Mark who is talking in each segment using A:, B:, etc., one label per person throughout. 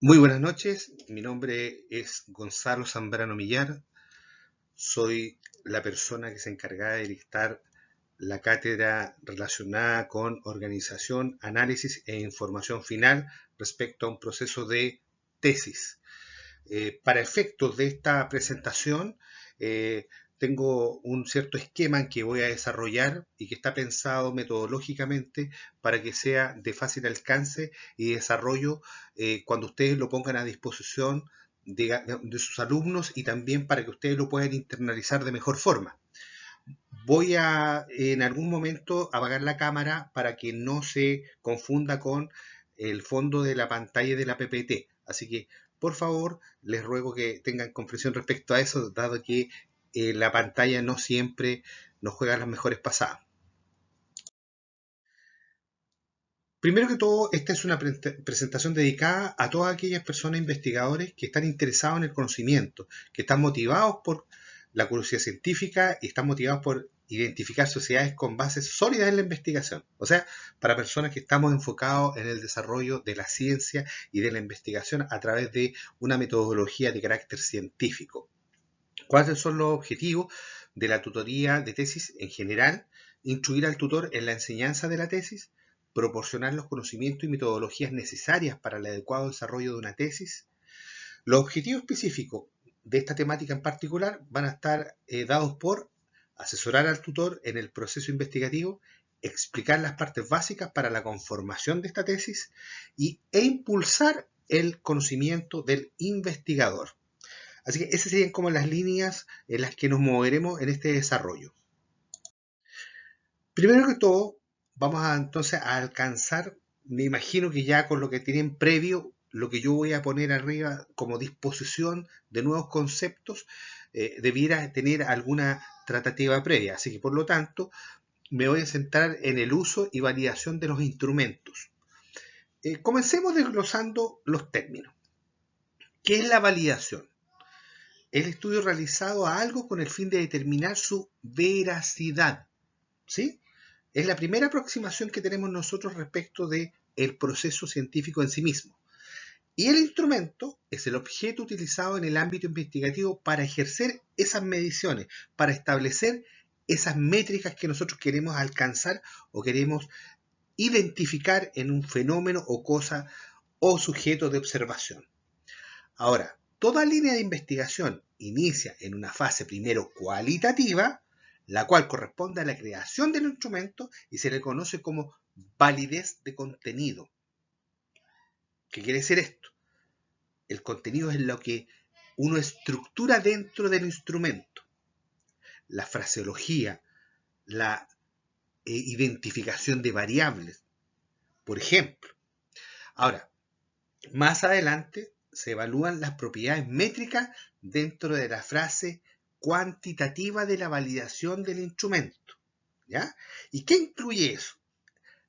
A: Muy buenas noches, mi nombre es Gonzalo Zambrano Millar, soy la persona que se encarga de dictar la cátedra relacionada con organización, análisis e información final respecto a un proceso de tesis. Para efectos de esta presentación, eh, tengo un cierto esquema en que voy a desarrollar y que está pensado metodológicamente para que sea de fácil alcance y desarrollo cuando ustedes lo pongan a disposición de sus alumnos y también para que ustedes lo puedan internalizar de mejor forma. Voy a en algún momento apagar la cámara para que no se confunda con el fondo de la pantalla de la PPT. Así que, por favor, les ruego que tengan comprensión respecto a eso, dado que la pantalla no siempre nos juega las mejores pasadas. Primero que todo, esta es una presentación dedicada a todas aquellas personas investigadores que están interesados en el conocimiento, que están motivados por la curiosidad científica y están motivados por identificar sociedades con bases sólidas en la investigación. O sea, para personas que estamos enfocados en el desarrollo de la ciencia y de la investigación a través de una metodología de carácter científico. ¿Cuáles son los objetivos de la tutoría de tesis en general? Instruir al tutor en la enseñanza de la tesis, proporcionar los conocimientos y metodologías necesarias para el adecuado desarrollo de una tesis. Los objetivos específicos de esta temática en particular van a estar dados por asesorar al tutor en el proceso investigativo, explicar las partes básicas para la conformación de esta tesis e impulsar el conocimiento del investigador. Así que esas serían como las líneas en las que nos moveremos en este desarrollo. Primero que todo, vamos a entonces a alcanzar, me imagino que ya con lo que tienen previo, lo que yo voy a poner arriba como disposición de nuevos conceptos, debiera tener alguna tratativa previa. Así que por lo tanto, me voy a centrar en el uso y validación de los instrumentos. Comencemos desglosando los términos. ¿Qué es la validación? El estudio realizado a algo con el fin de determinar su veracidad, ¿sí? Es la primera aproximación que tenemos nosotros respecto del proceso científico en sí mismo. Y el instrumento es el objeto utilizado en el ámbito investigativo para ejercer esas mediciones, para establecer esas métricas que nosotros queremos alcanzar o queremos identificar en un fenómeno o cosa o sujeto de observación. Ahora, toda línea de investigación inicia en una fase primero cualitativa, la cual corresponde a la creación del instrumento y se le conoce como validez de contenido. ¿Qué quiere decir esto? El contenido es lo que uno estructura dentro del instrumento. La fraseología, la identificación de variables, por ejemplo. Ahora, más adelante se evalúan las propiedades métricas dentro de la frase cuantitativa de la validación del instrumento, ¿ya? ¿Y qué incluye eso?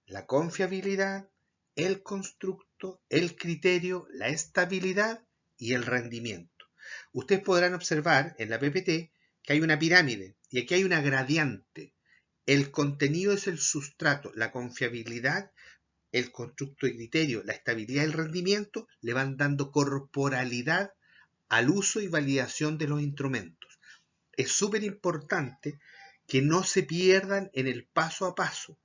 A: La confiabilidad, el constructo, el criterio, la estabilidad y el rendimiento. Ustedes podrán observar en la PPT que hay una pirámide y aquí hay una gradiente. El contenido es el sustrato, la confiabilidad, el constructo de criterio, la estabilidad y el rendimiento le van dando corporalidad al uso y validación de los instrumentos. Es súper importante que no se pierdan en el paso a paso.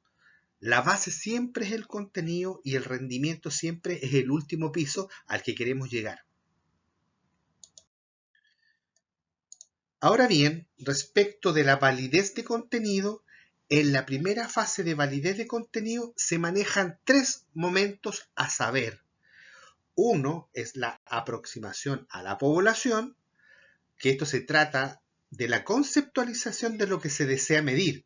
A: La base siempre es el contenido y el rendimiento siempre es el último piso al que queremos llegar. Ahora bien, respecto de la validez de contenido, en la primera fase de validez de contenido se manejan tres momentos a saber. Uno es la aproximación a la población, que esto se trata de la conceptualización de lo que se desea medir.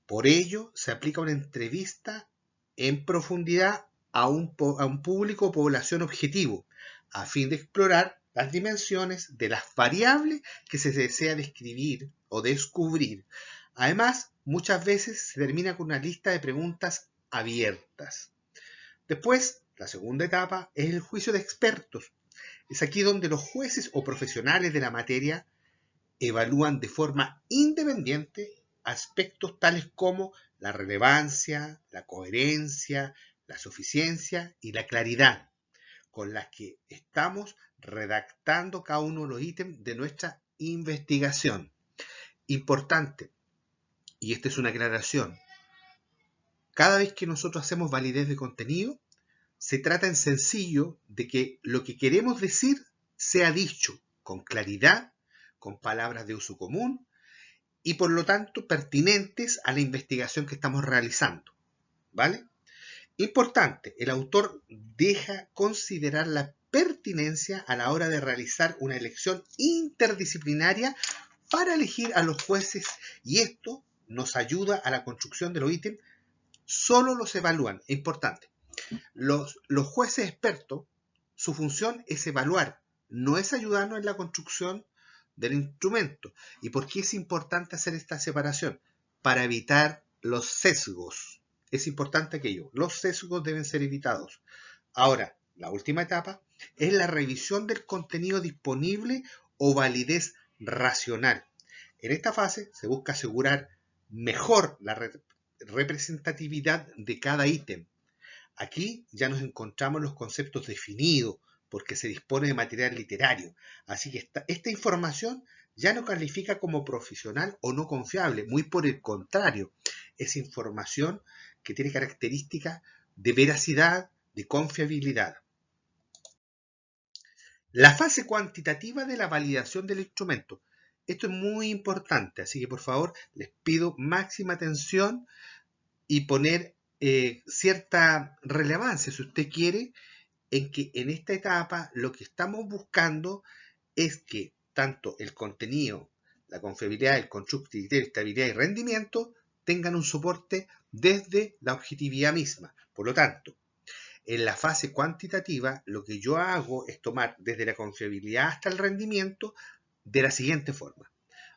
A: Por ello, se aplica una entrevista en profundidad a un público o población objetivo, a fin de explorar las dimensiones de las variables que se desea describir o descubrir. Además, muchas veces se termina con una lista de preguntas abiertas. Después, la segunda etapa es el juicio de expertos. Es aquí donde los jueces o profesionales de la materia evalúan de forma independiente aspectos tales como la relevancia, la coherencia, la suficiencia y la claridad. con las que estamos redactando cada uno de los ítems de nuestra investigación. Importante, y esta es una aclaración, cada vez que nosotros hacemos validez de contenido, se trata en sencillo de que lo que queremos decir sea dicho con claridad, con palabras de uso común y por lo tanto pertinentes a la investigación que estamos realizando. ¿Vale? Importante, el autor deja considerar la pertinencia a la hora de realizar una elección interdisciplinaria para elegir a los jueces y esto nos ayuda a la construcción de los ítems. Solo los evalúan, es importante. Los jueces expertos, su función es evaluar, no es ayudarnos en la construcción del instrumento. ¿Y por qué es importante hacer esta separación? Para evitar los sesgos. Es importante aquello. Los sesgos deben ser evitados. Ahora, la última etapa es la revisión del contenido disponible o validez racional. En esta fase se busca asegurar mejor la representatividad de cada ítem. Aquí ya nos encontramos los conceptos definidos porque se dispone de material literario. Así que esta información ya no califica como profesional o no confiable. Muy por el contrario, es información que tiene características de veracidad, de confiabilidad. La fase cuantitativa de la validación del instrumento. Esto es muy importante, así que por favor les pido máxima atención y poner cierta relevancia, si usted quiere, en que en esta etapa lo que estamos buscando es que tanto el contenido, la confiabilidad, el constructividad, estabilidad y rendimiento tengan un soporte desde la objetividad misma. Por lo tanto, en la fase cuantitativa, lo que yo hago es tomar desde la confiabilidad hasta el rendimiento de la siguiente forma.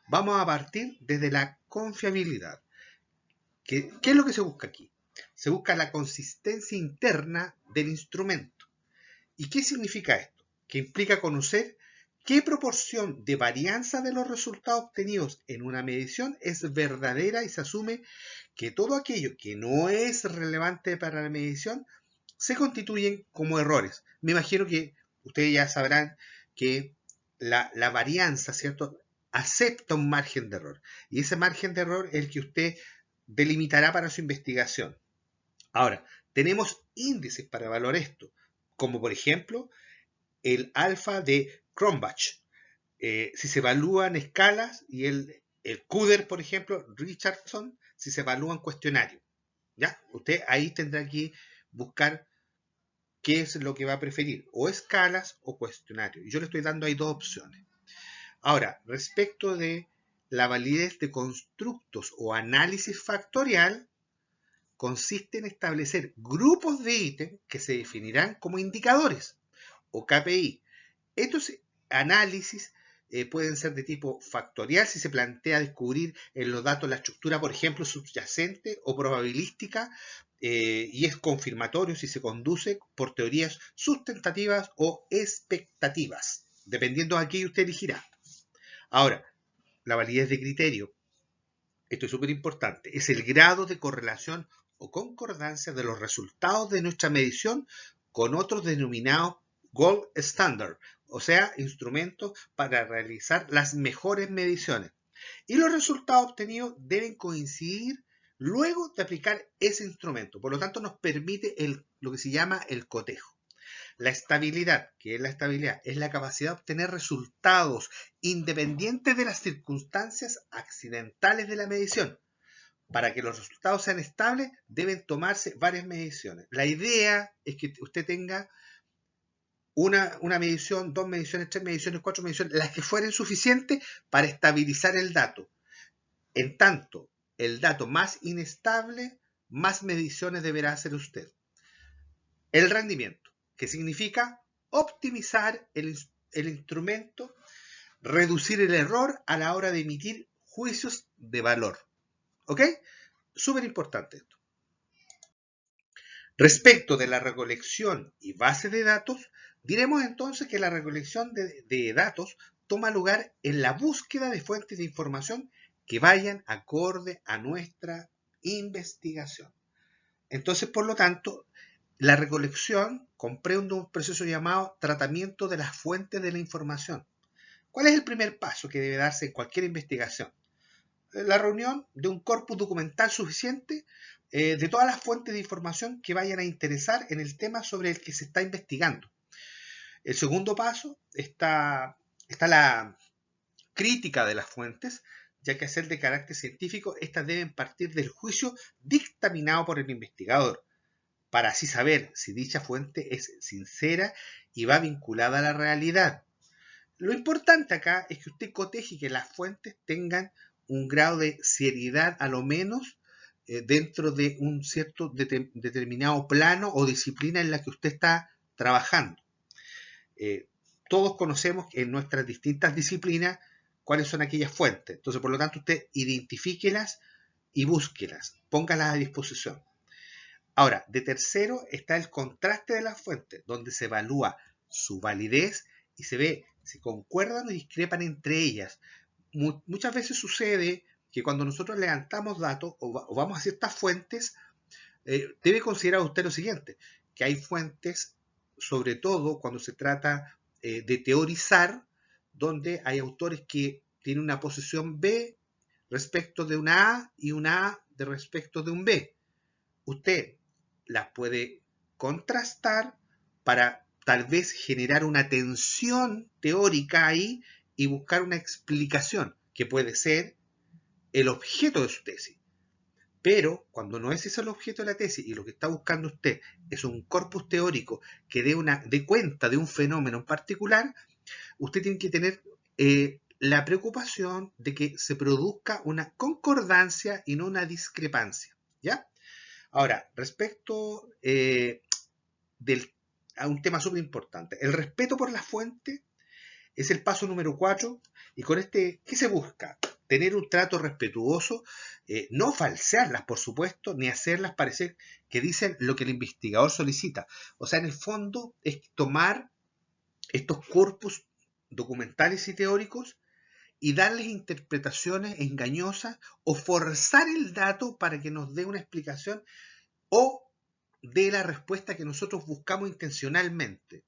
A: Vamos a partir desde la confiabilidad. ¿Qué es lo que se busca aquí? Se busca la consistencia interna del instrumento. ¿Y qué significa esto? Que implica conocer qué proporción de varianza de los resultados obtenidos en una medición es verdadera y se asume que todo aquello que no es relevante para la medición se constituyen como errores. Me imagino que ustedes ya sabrán que la varianza, ¿cierto?, acepta un margen de error. Y ese margen de error es el que usted delimitará para su investigación. Ahora, tenemos índices para evaluar esto, como por ejemplo el alfa de Cronbach. Si se evalúan escalas y el Cuder, por ejemplo, Richardson, si se evalúan cuestionarios. ¿Ya? Usted ahí tendrá que buscar qué es lo que va a preferir, o escalas o cuestionarios. Yo le estoy dando ahí dos opciones. Ahora, respecto de la validez de constructos o análisis factorial, consiste en establecer grupos de ítems que se definirán como indicadores o KPI. Estos análisis pueden ser de tipo factorial si se plantea descubrir en los datos la estructura, por ejemplo, subyacente o probabilística, y es confirmatorio si se conduce por teorías sustentativas o expectativas, dependiendo de qué usted elegirá. Ahora, la validez de criterio. Esto es súper importante. Es el grado de correlación o concordancia de los resultados de nuestra medición con otros denominados gold standard, o sea, instrumentos para realizar las mejores mediciones. Y los resultados obtenidos deben coincidir luego de aplicar ese instrumento. Por lo tanto, nos permite lo que se llama el cotejo. La estabilidad, ¿qué es la estabilidad? Es la capacidad de obtener resultados independientes de las circunstancias accidentales de la medición. Para que los resultados sean estables, deben tomarse varias mediciones. La idea es que usted tenga una medición, dos mediciones, tres mediciones, cuatro mediciones, las que fueren suficientes para estabilizar el dato. En tanto, el dato más inestable, más mediciones deberá hacer usted. El rendimiento, que significa optimizar el instrumento, reducir el error a la hora de emitir juicios de valor. ¿Ok? Súper importante esto. Respecto de la recolección y base de datos, diremos entonces que la recolección de datos toma lugar en la búsqueda de fuentes de información que vayan acorde a nuestra investigación. Entonces, por lo tanto, la recolección comprende un proceso llamado tratamiento de las fuentes de la información. ¿Cuál es el primer paso que debe darse en cualquier investigación? La reunión de un corpus documental suficiente de todas las fuentes de información que vayan a interesar en el tema sobre el que se está investigando. El segundo paso está la crítica de las fuentes, ya que a ser de carácter científico, estas deben partir del juicio dictaminado por el investigador, para así saber si dicha fuente es sincera y va vinculada a la realidad. Lo importante acá es que usted coteje que las fuentes tengan un grado de seriedad a lo menos dentro de un cierto determinado plano o disciplina en la que usted está trabajando. Todos conocemos en nuestras distintas disciplinas cuáles son aquellas fuentes. Entonces, por lo tanto, usted identifíquelas y búsquelas, póngalas a disposición. Ahora, de tercero está el contraste de las fuentes, donde se evalúa su validez y se ve si concuerdan o discrepan entre ellas. Muchas veces sucede que cuando nosotros levantamos datos o vamos a ciertas fuentes, debe considerar usted lo siguiente, que hay fuentes, sobre todo cuando se trata de teorizar, donde hay autores que tienen una posición B respecto de una A y una A de respecto de un B. Usted las puede contrastar para tal vez generar una tensión teórica ahí y buscar una explicación que puede ser el objeto de su tesis. Pero cuando no es ese el objeto de la tesis y lo que está buscando usted es un corpus teórico que dé cuenta de un fenómeno en particular, usted tiene que tener la preocupación de que se produzca una concordancia y no una discrepancia. ¿Ya? Ahora, respecto a un tema súper importante, el respeto por la fuente es el paso número 4 y con este, ¿qué se busca? Tener un trato respetuoso, no falsearlas, por supuesto, ni hacerlas parecer que dicen lo que el investigador solicita. O sea, en el fondo es tomar estos corpus documentales y teóricos y darles interpretaciones engañosas o forzar el dato para que nos dé una explicación o dé la respuesta que nosotros buscamos intencionalmente.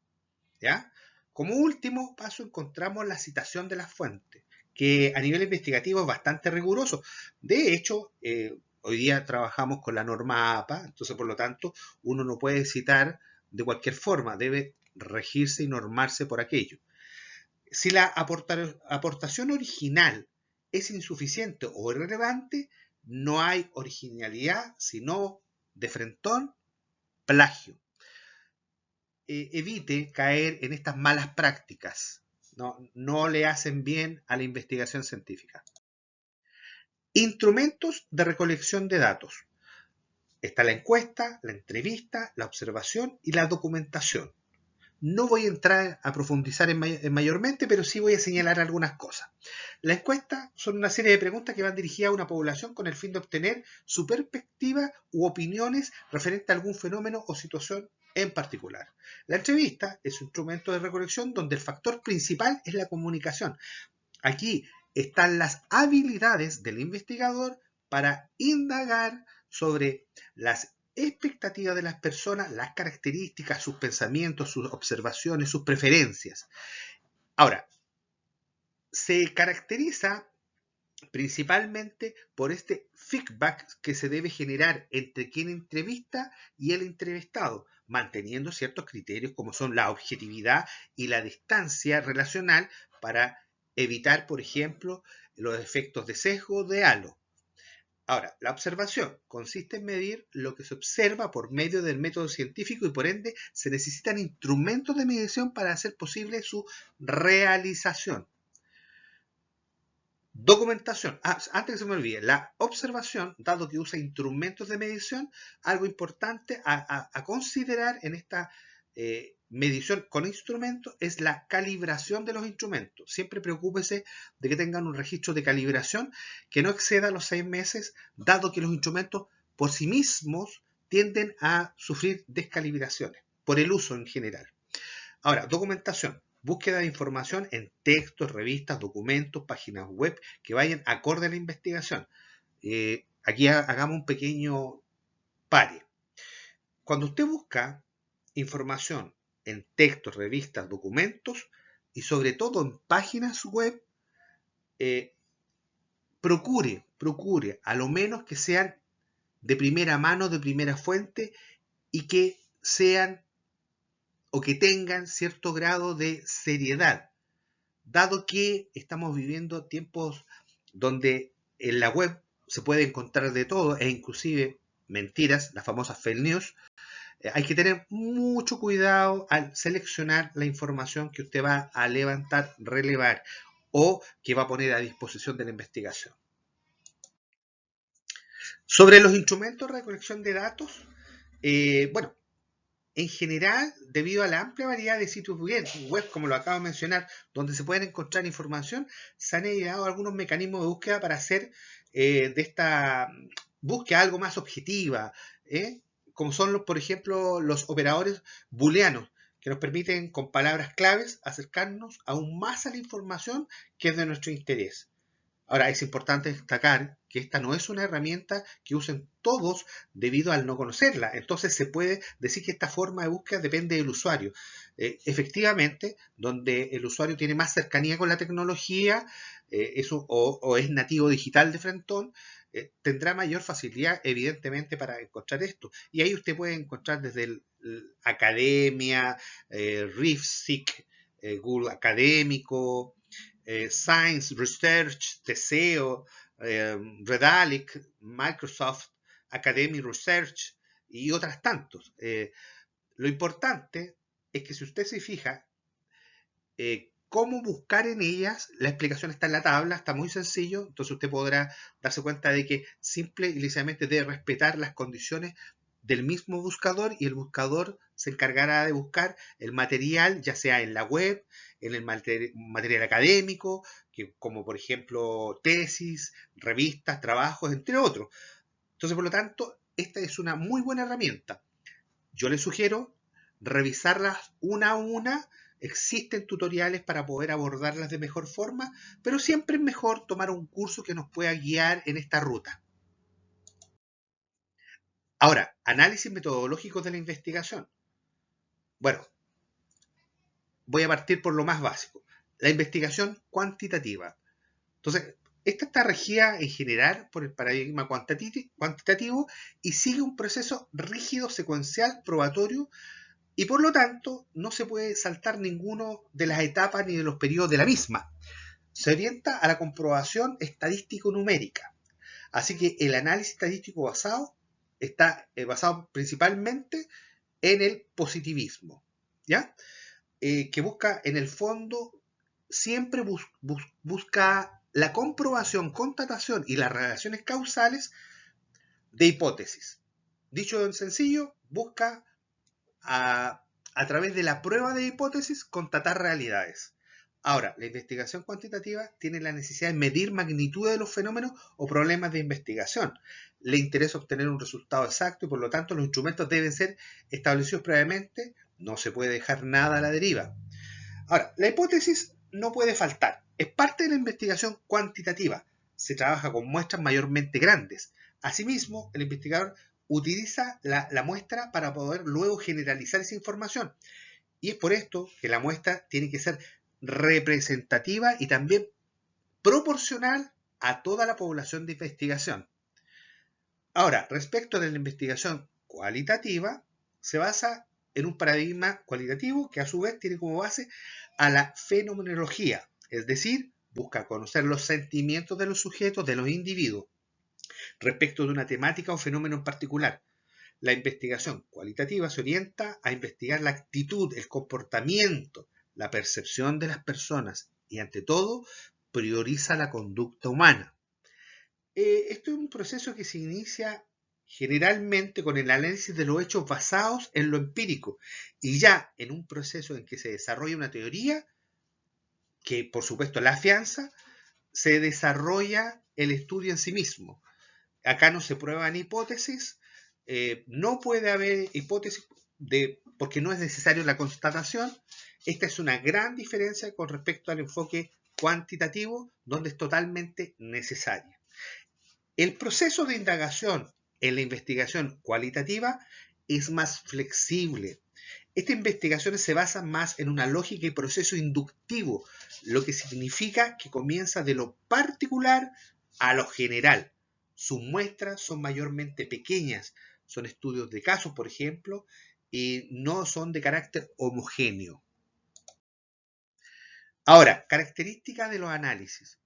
A: ¿Ya? Como último paso encontramos la citación de las fuentes, que a nivel investigativo es bastante riguroso. De hecho, hoy día trabajamos con la norma APA, entonces por lo tanto uno no puede citar de cualquier forma, debe regirse y normarse por aquello. Si la aportación original es insuficiente o irrelevante, no hay originalidad, sino de frentón, plagio. Evite caer en estas malas prácticas. No le hacen bien a la investigación científica. Instrumentos de recolección de datos. Está la encuesta, la entrevista, la observación y la documentación. No voy a entrar a profundizar mayormente, pero sí voy a señalar algunas cosas. La encuesta son una serie de preguntas que van dirigidas a una población con el fin de obtener su perspectiva u opiniones referente a algún fenómeno o situación en particular. La entrevista es un instrumento de recolección donde el factor principal es la comunicación. Aquí están las habilidades del investigador para indagar sobre las expectativas de las personas, las características, sus pensamientos, sus observaciones, sus preferencias. Ahora, se caracteriza principalmente por este feedback que se debe generar entre quien entrevista y el entrevistado, manteniendo ciertos criterios como son la objetividad y la distancia relacional para evitar, por ejemplo, los efectos de sesgo de halo. Ahora, la observación consiste en medir lo que se observa por medio del método científico y por ende se necesitan instrumentos de medición para hacer posible su realización. Documentación. Antes que se me olvide, la observación, dado que usa instrumentos de medición, algo importante a considerar en esta medición con instrumentos es la calibración de los instrumentos. Siempre preocúpese de que tengan un registro de calibración que no exceda los 6 meses, dado que los instrumentos por sí mismos tienden a sufrir descalibraciones por el uso en general. Ahora, documentación. Búsqueda de información en textos, revistas, documentos, páginas web que vayan acorde a la investigación. Aquí hagamos un pequeño pare. cuando usted busca información en textos, revistas, documentos y sobre todo en páginas web, eh, procure a lo menos que sean de primera mano, de primera fuente y que sean o que tengan cierto grado de seriedad, dado que estamos viviendo tiempos donde en la web se puede encontrar de todo e inclusive mentiras, las famosas fake news. Hay que tener mucho cuidado al seleccionar la información que usted va a levantar, relevar o que va a poner a disposición de la investigación. Sobre los instrumentos de recolección de datos, bueno, en general, debido a la amplia variedad de sitios web, como lo acabo de mencionar, donde se pueden encontrar información, se han ideado algunos mecanismos de búsqueda para hacer de esta búsqueda algo más objetiva, como son, por ejemplo, los operadores booleanos, que nos permiten con palabras claves acercarnos aún más a la información que es de nuestro interés. Ahora, es importante destacar que esta no es una herramienta que usen todos debido al no conocerla. Entonces se puede decir que esta forma de búsqueda depende del usuario. Efectivamente, donde el usuario tiene más cercanía con la tecnología, o es nativo digital de frentón, tendrá mayor facilidad, evidentemente, para encontrar esto. Y ahí usted puede encontrar desde Academia, RiffSeek, Google Académico, Science, Research, Teseo, Redalic, Microsoft, Academy Research y otras tantos. Lo importante es que si usted se fija cómo buscar en ellas, la explicación está en la tabla, está muy sencillo, entonces usted podrá darse cuenta de que simple y ligeramente debe respetar las condiciones del mismo buscador y el buscador se encargará de buscar el material, ya sea en la web, en el material académico, como por ejemplo tesis, revistas, trabajos, entre otros. Entonces, por lo tanto, esta es una muy buena herramienta. Yo le sugiero revisarlas una a una. Existen tutoriales para poder abordarlas de mejor forma, pero siempre es mejor tomar un curso que nos pueda guiar en esta ruta. Ahora, análisis metodológico de la investigación. Bueno, voy a partir por lo más básico. La investigación cuantitativa. Entonces, esta está regida en general por el paradigma cuantitativo y sigue un proceso rígido, secuencial, probatorio, y por lo tanto no se puede saltar ninguno de las etapas ni de los periodos de la misma. Se orienta a la comprobación estadístico-numérica. Así que el análisis estadístico basado está basado principalmente en el positivismo, ¿ya? Que busca en el fondo, siempre busca la comprobación, constatación y las relaciones causales de hipótesis. Dicho en sencillo, busca a través de la prueba de hipótesis constatar realidades. Ahora, la investigación cuantitativa tiene la necesidad de medir magnitud de los fenómenos o problemas de investigación. Le interesa obtener un resultado exacto y por lo tanto los instrumentos deben ser establecidos previamente. No se puede dejar nada a la deriva. Ahora, la hipótesis no puede faltar. Es parte de la investigación cuantitativa. Se trabaja con muestras mayormente grandes. Asimismo, el investigador utiliza la muestra para poder luego generalizar esa información. Y es por esto que la muestra tiene que ser representativa y también proporcional a toda la población de investigación. Ahora, respecto de la investigación cualitativa, se basa en un paradigma cualitativo que a su vez tiene como base a la fenomenología, es decir, busca conocer los sentimientos de los sujetos, de los individuos, respecto de una temática o fenómeno en particular. La investigación cualitativa se orienta a investigar la actitud, el comportamiento, la percepción de las personas y, ante todo, prioriza la conducta humana. Esto es un proceso que se inicia generalmente con el análisis de los hechos basados en lo empírico y ya en un proceso en que se desarrolla una teoría que, por supuesto, la afianza, se desarrolla el estudio en sí mismo. Acá no se prueban hipótesis, no puede haber hipótesis porque no es necesario la constatación. Esta es una gran diferencia con respecto al enfoque cuantitativo, donde es totalmente necesaria. El proceso de indagación en la investigación cualitativa es más flexible. Estas investigaciones se basan más en una lógica y proceso inductivo, lo que significa que comienza de lo particular a lo general. Sus muestras son mayormente pequeñas, son estudios de casos, por ejemplo, y no son de carácter homogéneo. Ahora, características de los análisis.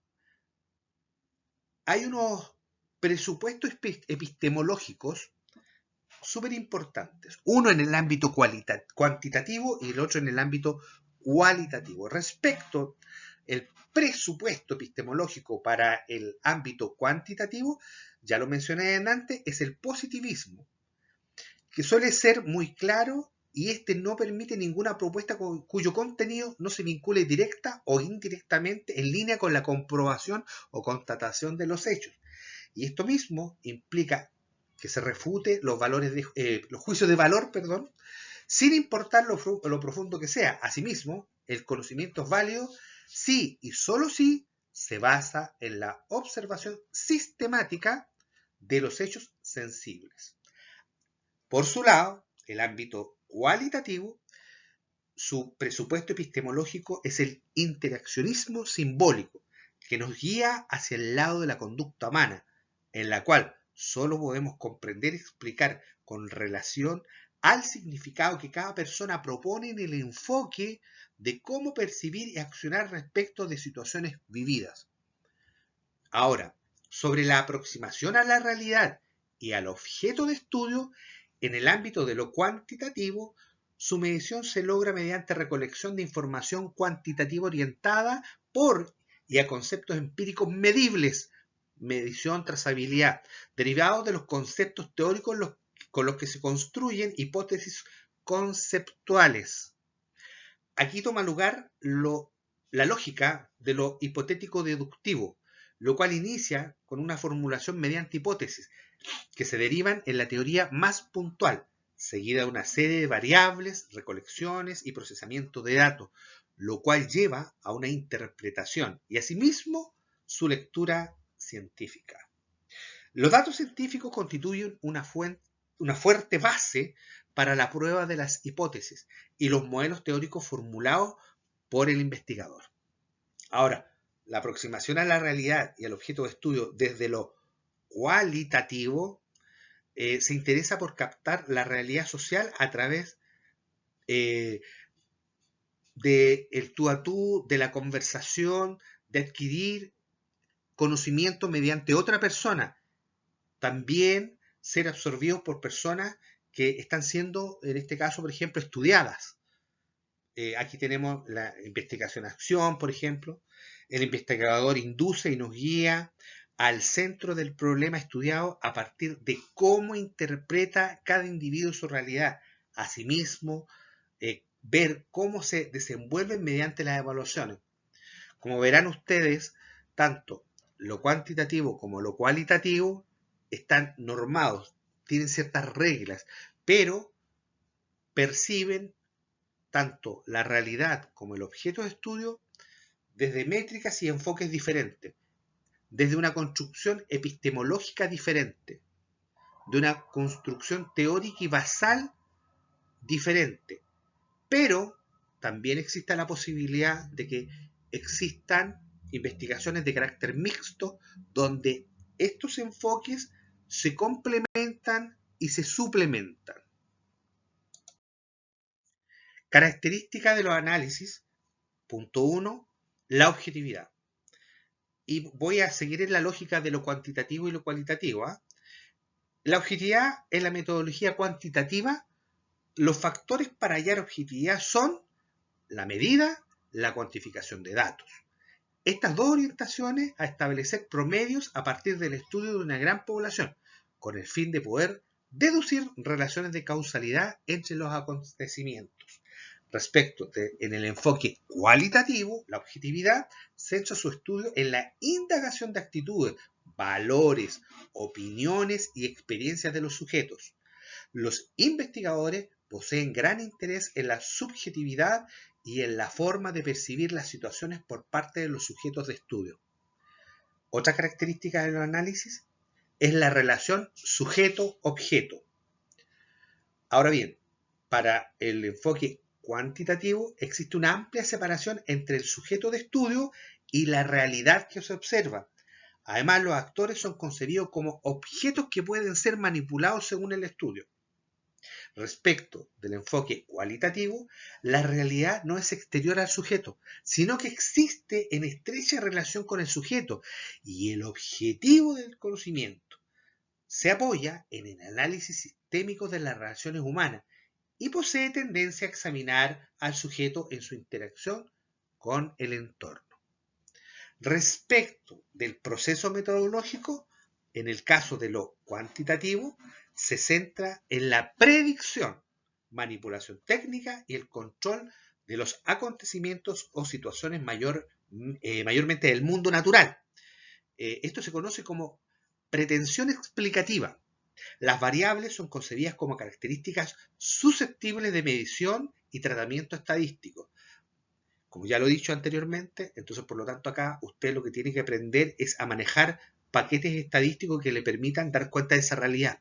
A: Hay unos presupuestos epistemológicos súper importantes. Uno en el ámbito cuantitativo y el otro en el ámbito cualitativo. Respecto al presupuesto epistemológico para el ámbito cuantitativo, ya lo mencioné antes, es el positivismo, que suele ser muy claro y este no permite ninguna propuesta cuyo contenido no se vincule directa o indirectamente en línea con la comprobación o constatación de los hechos. Y esto mismo implica que se refute los juicios de valor, sin importar lo profundo que sea. Asimismo, el conocimiento es válido si y solo si se basa en la observación sistemática de los hechos sensibles. Por su lado, el ámbito cualitativo, su presupuesto epistemológico es el interaccionismo simbólico, que nos guía hacia el lado de la conducta humana, en la cual solo podemos comprender y explicar con relación al significado que cada persona propone en el enfoque de cómo percibir y accionar respecto de situaciones vividas. Ahora, sobre la aproximación a la realidad y al objeto de estudio, en el ámbito de lo cuantitativo, su medición se logra mediante recolección de información cuantitativa orientada por y a conceptos empíricos medibles, medición, trazabilidad, derivados de los conceptos teóricos con los que se construyen hipótesis conceptuales. Aquí toma lugar la lógica de lo hipotético deductivo, lo cual inicia con una formulación mediante hipótesis, que se derivan en la teoría más puntual, seguida de una serie de variables, recolecciones y procesamiento de datos, lo cual lleva a una interpretación y asimismo su lectura científica. Los datos científicos constituyen una fuerte base para la prueba de las hipótesis y los modelos teóricos formulados por el investigador. Ahora, la aproximación a la realidad y al objeto de estudio desde lo cualitativo se interesa por captar la realidad social a través del tú a tú, de la conversación, de adquirir conocimiento mediante otra persona. También ser absorbidos por personas que están siendo, en este caso, por ejemplo, estudiadas. Aquí tenemos la investigación-acción, por ejemplo. El investigador induce y nos guía al centro del problema estudiado a partir de cómo interpreta cada individuo su realidad. Asimismo, ver cómo se desenvuelven mediante las evaluaciones. Como verán ustedes, tanto lo cuantitativo como lo cualitativo están normados, tienen ciertas reglas, pero perciben tanto la realidad como el objeto de estudio desde métricas y enfoques diferentes, desde una construcción epistemológica diferente, de una construcción teórica y basal diferente. Pero también existe la posibilidad de que existan investigaciones de carácter mixto donde estos enfoques se complementan y se suplementan. Características de los análisis. Punto 1. La objetividad. Y voy a seguir en la lógica de lo cuantitativo y lo cualitativo. La objetividad en la metodología cuantitativa, los factores para hallar objetividad son la medida, la cuantificación de datos. Estas dos orientaciones a establecer promedios a partir del estudio de una gran población, con el fin de poder deducir relaciones de causalidad entre los acontecimientos. En el enfoque cualitativo, la objetividad centra su estudio en la indagación de actitudes, valores, opiniones y experiencias de los sujetos. Los investigadores poseen gran interés en la subjetividad y en la forma de percibir las situaciones por parte de los sujetos de estudio. Otra característica del análisis es la relación sujeto-objeto. Ahora bien, para el enfoque cuantitativo existe una amplia separación entre el sujeto de estudio y la realidad que se observa. Además, los actores son concebidos como objetos que pueden ser manipulados según el estudio. Respecto del enfoque cualitativo, la realidad no es exterior al sujeto, sino que existe en estrecha relación con el sujeto y el objetivo del conocimiento. Se apoya en el análisis sistémico de las relaciones humanas y posee tendencia a examinar al sujeto en su interacción con el entorno. Respecto del proceso metodológico, en el caso de lo cuantitativo, se centra en la predicción, manipulación técnica y el control de los acontecimientos o situaciones mayormente del mundo natural. Esto se conoce como pretensión explicativa. Las variables son concebidas como características susceptibles de medición y tratamiento estadístico. Como ya lo he dicho anteriormente, entonces por lo tanto acá usted lo que tiene que aprender es a manejar paquetes estadísticos que le permitan dar cuenta de esa realidad.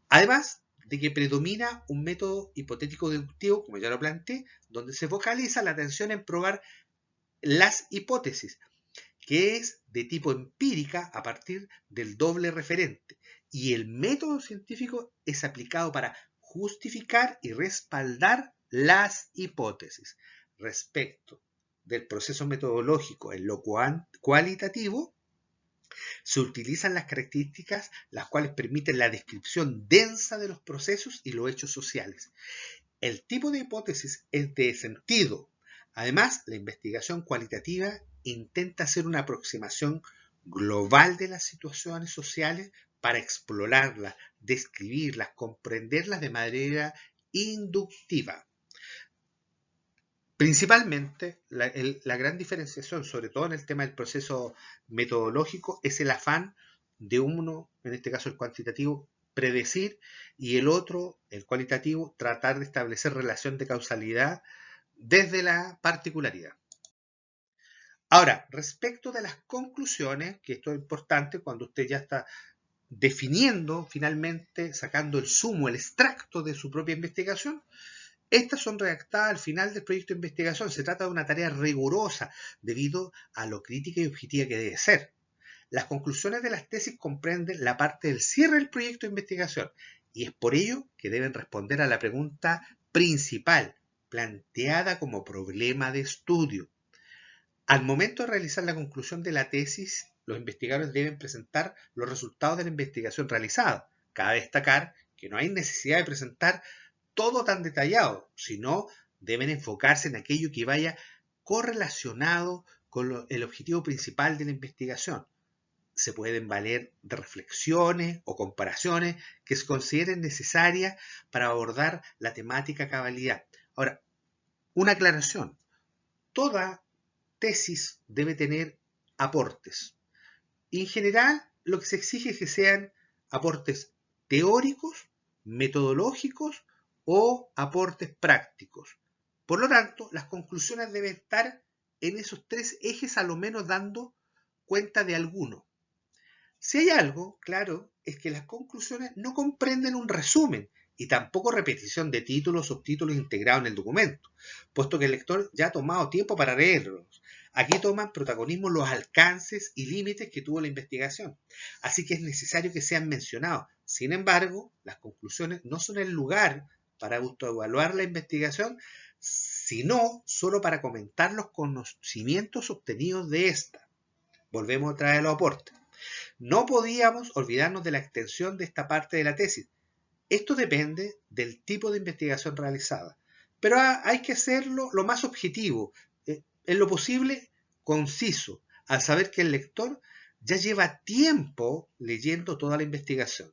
A: Además de que predomina un método hipotético deductivo, como ya lo planteé, donde se focaliza la atención en probar las hipótesis, que es de tipo empírica a partir del doble referente. Y el método científico es aplicado para justificar y respaldar las hipótesis. Respecto del proceso metodológico en lo cualitativo, se utilizan las características las cuales permiten la descripción densa de los procesos y los hechos sociales. El tipo de hipótesis es de sentido. Además, la investigación cualitativa intenta hacer una aproximación global de las situaciones sociales para explorarlas, describirlas, comprenderlas de manera inductiva. Principalmente, la gran diferenciación, sobre todo en el tema del proceso metodológico, es el afán de uno, en este caso el cuantitativo, predecir, y el otro, el cualitativo, tratar de establecer relación de causalidad desde la particularidad. Ahora, respecto de las conclusiones, que esto es importante cuando usted ya está definiendo finalmente, sacando el sumo, el extracto de su propia investigación, estas son redactadas al final del proyecto de investigación. Se trata de una tarea rigurosa debido a lo crítica y objetiva que debe ser. Las conclusiones de las tesis comprenden la parte del cierre del proyecto de investigación y es por ello que deben responder a la pregunta principal, planteada como problema de estudio. Al momento de realizar la conclusión de la tesis, los investigadores deben presentar los resultados de la investigación realizada. Cabe destacar que no hay necesidad de presentar todo tan detallado, sino deben enfocarse en aquello que vaya correlacionado con el objetivo principal de la investigación. Se pueden valer de reflexiones o comparaciones que se consideren necesarias para abordar la temática a cabalidad. Ahora, una aclaración. Toda tesis debe tener aportes. Y en general, lo que se exige es que sean aportes teóricos, metodológicos o aportes prácticos. Por lo tanto, las conclusiones deben estar en esos tres ejes, a lo menos dando cuenta de alguno. Si hay algo, claro, es que las conclusiones no comprenden un resumen y tampoco repetición de títulos o subtítulos integrados en el documento, puesto que el lector ya ha tomado tiempo para leerlos. Aquí toman protagonismo los alcances y límites que tuvo la investigación, así que es necesario que sean mencionados. Sin embargo, las conclusiones no son el lugar para autoevaluar la investigación, sino solo para comentar los conocimientos obtenidos de esta. Volvemos otra vez a los aportes. No podíamos olvidarnos de la extensión de esta parte de la tesis. Esto depende del tipo de investigación realizada, pero hay que hacerlo lo más objetivo, en lo posible conciso, al saber que el lector ya lleva tiempo leyendo toda la investigación.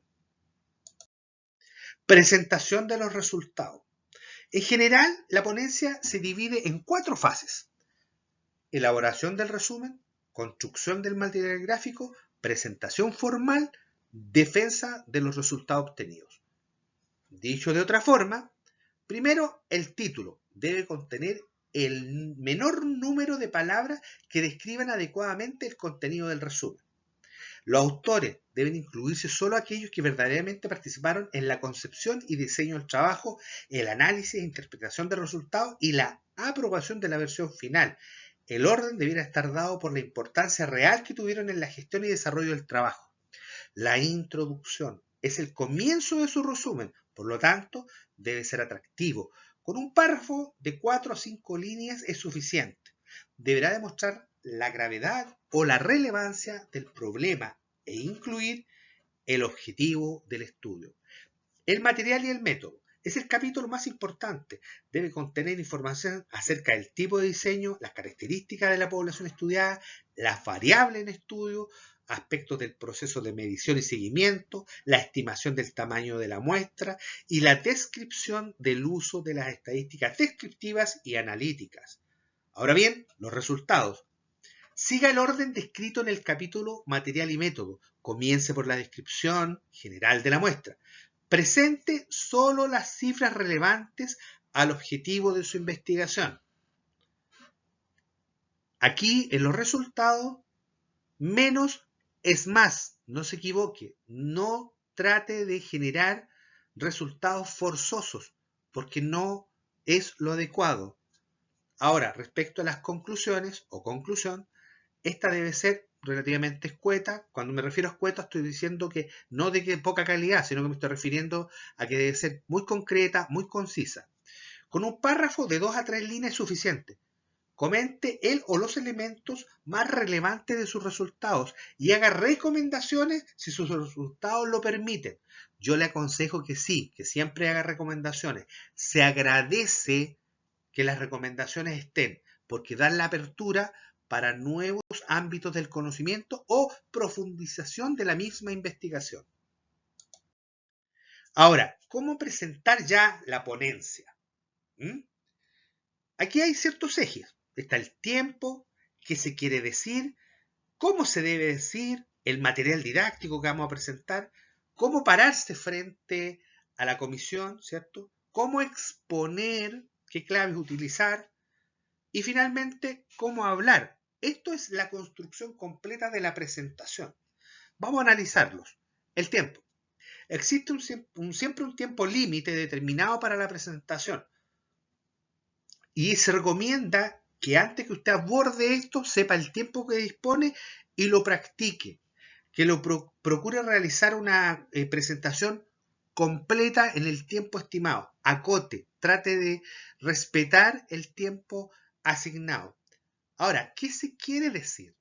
A: Presentación de los resultados. En general, la ponencia se divide en 4 fases: elaboración del resumen, construcción del material gráfico, presentación formal, defensa de los resultados obtenidos. Dicho de otra forma, primero, el título debe contener el menor número de palabras que describan adecuadamente el contenido del resumen. Los autores deben incluirse solo aquellos que verdaderamente participaron en la concepción y diseño del trabajo, el análisis e interpretación de resultados y la aprobación de la versión final. El orden debiera estar dado por la importancia real que tuvieron en la gestión y desarrollo del trabajo. La introducción es el comienzo de su resumen, por lo tanto, debe ser atractivo. Con un párrafo de 4 a 5 líneas es suficiente. Deberá demostrar la gravedad o la relevancia del problema e incluir el objetivo del estudio. El material y el método es el capítulo más importante. Debe contener información acerca del tipo de diseño, las características de la población estudiada, las variables en estudio, aspectos del proceso de medición y seguimiento, la estimación del tamaño de la muestra y la descripción del uso de las estadísticas descriptivas y analíticas. Ahora bien, los resultados. Siga el orden descrito en el capítulo Material y Método. Comience por la descripción general de la muestra. Presente solo las cifras relevantes al objetivo de su investigación. Aquí, en los resultados, menos es más. No se equivoque. No trate de generar resultados forzosos, porque no es lo adecuado. Ahora, respecto a las conclusiones o conclusión, esta debe ser relativamente escueta. Cuando me refiero a escueta estoy diciendo que no de que poca calidad, sino que me estoy refiriendo a que debe ser muy concreta, muy concisa. Con un párrafo de 2 a 3 líneas es suficiente. Comente el o los elementos más relevantes de sus resultados y haga recomendaciones si sus resultados lo permiten. Yo le aconsejo que sí, que siempre haga recomendaciones. Se agradece que las recomendaciones estén, porque dan la apertura para nuevos ámbitos del conocimiento o profundización de la misma investigación. Ahora, ¿cómo presentar ya la ponencia? Aquí hay ciertos ejes. Está el tiempo, qué se quiere decir, cómo se debe decir, el material didáctico que vamos a presentar, cómo pararse frente a la comisión, ¿cierto? Cómo exponer, qué claves utilizar y finalmente cómo hablar. Esto es la construcción completa de la presentación. Vamos a analizarlos. El tiempo. Existe siempre un tiempo límite determinado para la presentación. Y se recomienda que antes que usted aborde esto, sepa el tiempo que dispone y lo practique. Que lo procure realizar una presentación completa en el tiempo estimado. Acote, trate de respetar el tiempo asignado. Ahora, ¿qué se quiere decir?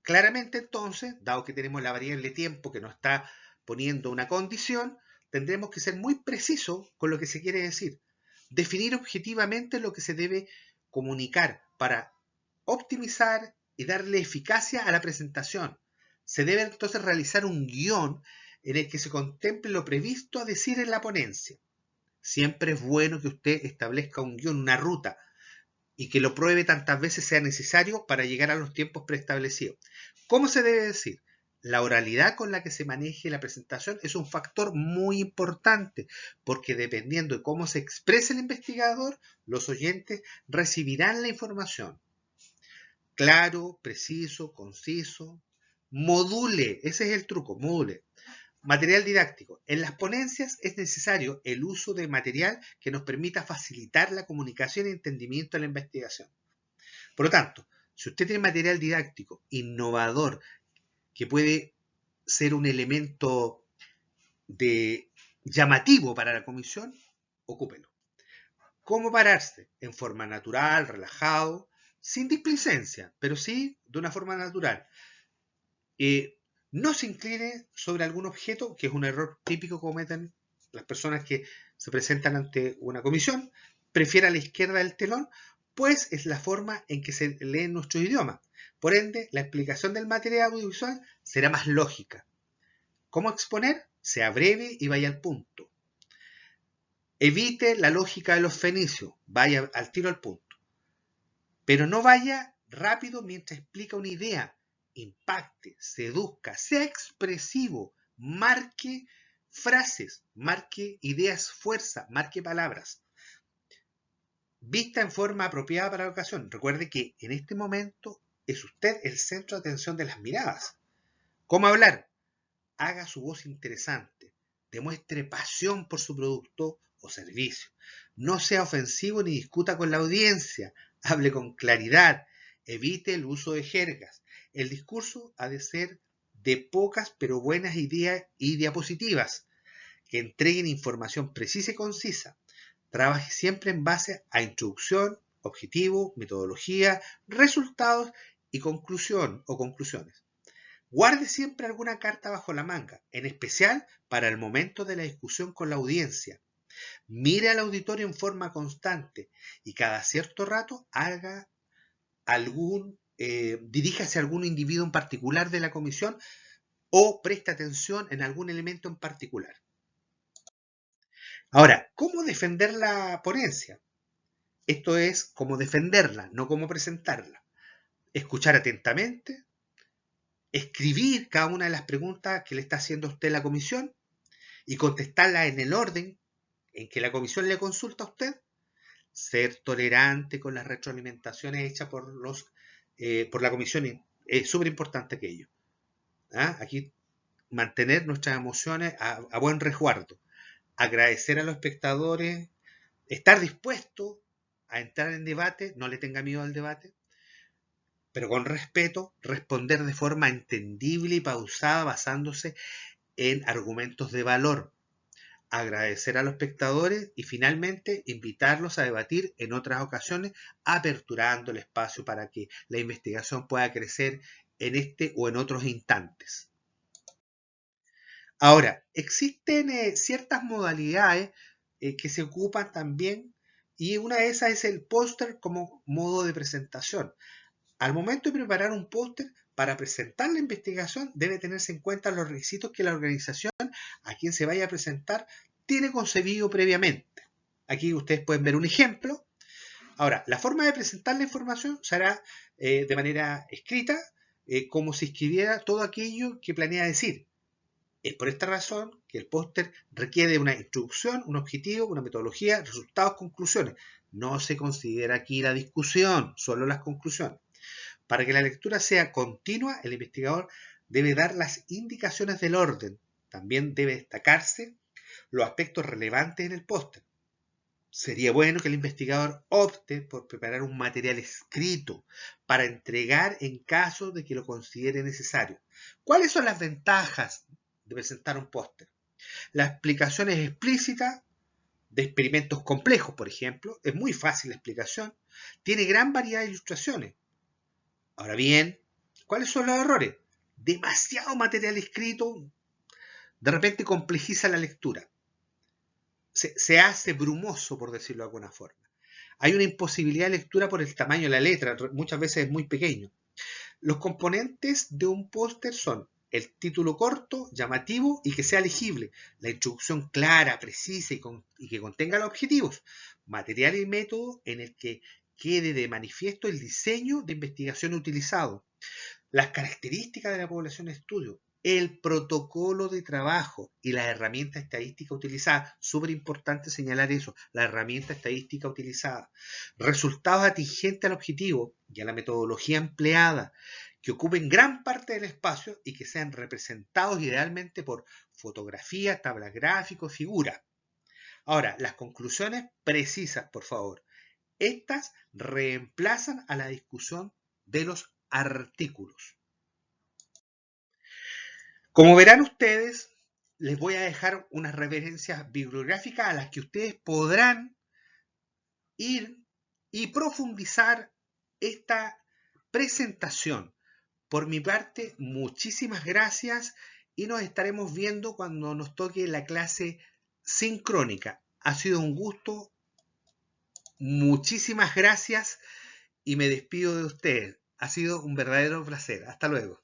A: Claramente entonces, dado que tenemos la variable tiempo que nos está poniendo una condición, tendremos que ser muy precisos con lo que se quiere decir. Definir objetivamente lo que se debe comunicar para optimizar y darle eficacia a la presentación. Se debe entonces realizar un guión en el que se contemple lo previsto a decir en la ponencia. Siempre es bueno que usted establezca un guión, una ruta, y que lo pruebe tantas veces sea necesario para llegar a los tiempos preestablecidos. ¿Cómo se debe decir? La oralidad con la que se maneje la presentación es un factor muy importante, porque dependiendo de cómo se exprese el investigador, los oyentes recibirán la información. Claro, preciso, conciso, module, ese es el truco, module. Material didáctico. En las ponencias es necesario el uso de material que nos permita facilitar la comunicación y entendimiento de la investigación. Por lo tanto, si usted tiene material didáctico innovador que puede ser un elemento llamativo para la comisión, ocúpelo. ¿Cómo pararse? En forma natural, relajado, sin displicencia, pero sí de una forma natural. No se incline sobre algún objeto, que es un error típico que cometen las personas que se presentan ante una comisión. Prefiera a la izquierda del telón, pues es la forma en que se lee en nuestro idioma. Por ende, la explicación del material audiovisual será más lógica. ¿Cómo exponer? Sea breve y vaya al punto. Evite la lógica de los fenicios, vaya al tiro al punto. Pero no vaya rápido mientras explica una idea. Impacte, seduzca, sea expresivo, marque frases, marque ideas fuerza, marque palabras. Vista en forma apropiada para la ocasión. Recuerde que en este momento es usted el centro de atención de las miradas. ¿Cómo hablar? Haga su voz interesante, demuestre pasión por su producto o servicio. No sea ofensivo ni discuta con la audiencia, hable con claridad, evite el uso de jergas. El discurso ha de ser de pocas pero buenas ideas y diapositivas, que entreguen información precisa y concisa. Trabaje siempre en base a introducción, objetivo, metodología, resultados y conclusión o conclusiones. Guarde siempre alguna carta bajo la manga, en especial para el momento de la discusión con la audiencia. Mire al auditorio en forma constante y cada cierto rato diríjase a algún individuo en particular de la comisión o preste atención en algún elemento en particular. Ahora, ¿cómo defender la ponencia? Esto es cómo defenderla, no cómo presentarla. Escuchar atentamente, escribir cada una de las preguntas que le está haciendo a usted la comisión y contestarlas en el orden en que la comisión le consulta a usted. Ser tolerante con las retroalimentaciones hechas por la comisión es súper importante aquello. Aquí mantener nuestras emociones a buen resguardo. Agradecer a los espectadores, estar dispuesto a entrar en debate, no le tenga miedo al debate, pero con respeto, responder de forma entendible y pausada basándose en argumentos de valor. Agradecer a los espectadores y finalmente invitarlos a debatir en otras ocasiones, aperturando el espacio para que la investigación pueda crecer en este o en otros instantes. Ahora, existen ciertas modalidades que se ocupan también y una de esas es el póster como modo de presentación. Al momento de preparar un póster para presentar la investigación debe tenerse en cuenta los requisitos que la organización a quien se vaya a presentar tiene concebido previamente. Aquí ustedes pueden ver un ejemplo. Ahora, la forma de presentar la información será de manera escrita, como si escribiera todo aquello que planea decir. Es por esta razón que el póster requiere una introducción, un objetivo, una metodología, resultados, conclusiones. No se considera aquí la discusión, solo las conclusiones. Para que la lectura sea continua, el investigador debe dar las indicaciones del orden. También debe destacarse los aspectos relevantes en el póster. Sería bueno que el investigador opte por preparar un material escrito para entregar en caso de que lo considere necesario. ¿Cuáles son las ventajas de presentar un póster? La explicación es explícita de experimentos complejos, por ejemplo. Es muy fácil la explicación. Tiene gran variedad de ilustraciones. Ahora bien, ¿cuáles son los errores? Demasiado material escrito de repente complejiza la lectura. Se hace brumoso, por decirlo de alguna forma. Hay una imposibilidad de lectura por el tamaño de la letra, muchas veces es muy pequeño. Los componentes de un póster son el título corto, llamativo y que sea legible, la introducción clara, precisa y que contenga los objetivos, material y método en el que quede de manifiesto el diseño de investigación utilizado, las características de la población de estudio, el protocolo de trabajo y la herramienta estadística utilizada. Súper importante señalar eso, la herramienta estadística utilizada. Resultados atingentes al objetivo y a la metodología empleada, que ocupen gran parte del espacio y que sean representados idealmente por fotografías, tablas gráficas, figuras. Ahora, las conclusiones precisas, por favor. Estas reemplazan a la discusión de los artículos. Como verán ustedes, les voy a dejar unas referencias bibliográficas a las que ustedes podrán ir y profundizar esta presentación. Por mi parte, muchísimas gracias y nos estaremos viendo cuando nos toque la clase sincrónica. Ha sido un gusto, muchísimas gracias y me despido de ustedes. Ha sido un verdadero placer. Hasta luego.